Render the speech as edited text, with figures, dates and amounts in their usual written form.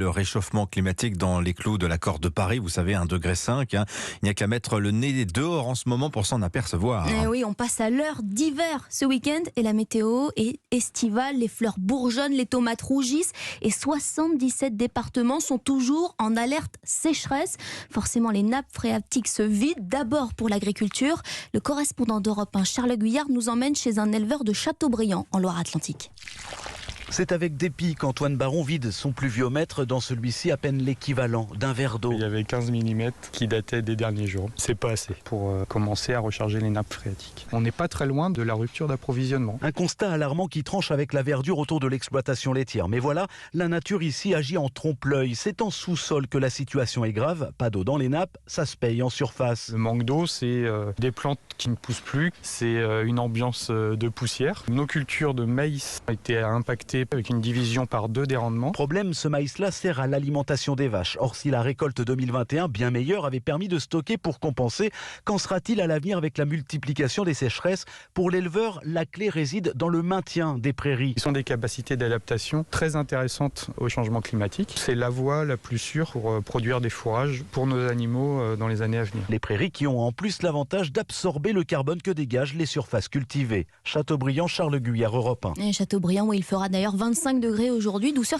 Le réchauffement climatique dans les clous de l'accord de Paris, vous savez, 1,5 degré. Il n'y a qu'à mettre le nez dehors en ce moment pour s'en apercevoir. Eh oui, on passe à l'heure d'hiver ce week-end et la météo est estivale. Les fleurs bourgeonnent, les tomates rougissent et 77 départements sont toujours en alerte sécheresse. Forcément, les nappes phréatiques se vident, d'abord pour l'agriculture. Le correspondant d'Europe 1, Charles Guyard, nous emmène chez un éleveur de Châteaubriand en Loire-Atlantique. C'est avec dépit qu'Antoine Baron vide son pluviomètre, dans celui-ci à peine l'équivalent d'un verre d'eau. Il y avait 15 mm qui dataient des derniers jours. C'est pas assez pour commencer à recharger les nappes phréatiques. On n'est pas très loin de la rupture d'approvisionnement. Un constat alarmant qui tranche avec la verdure autour de l'exploitation laitière. Mais voilà, la nature ici agit en trompe-l'œil. C'est en sous-sol que la situation est grave. Pas d'eau dans les nappes, ça se paye en surface. Le manque d'eau, c'est des plantes qui ne poussent plus. C'est une ambiance de poussière. Nos cultures de maïs ont été impactées avec une division par 2 des rendements. Problème, ce maïs-là sert à l'alimentation des vaches. Or, si la récolte 2021, bien meilleure, avait permis de stocker pour compenser, qu'en sera-t-il à l'avenir avec la multiplication des sécheresses? Pour l'éleveur, la clé réside dans le maintien des prairies. Ils ont des capacités d'adaptation très intéressantes au changement climatique. C'est la voie la plus sûre pour produire des fourrages pour nos animaux dans les années à venir. Les prairies qui ont en plus l'avantage d'absorber le carbone que dégagent les surfaces cultivées. Châteaubriand, Charles Guyard, Europe 1. Et Châteaubriand, où il fera d'ailleurs 25 degrés aujourd'hui, douceur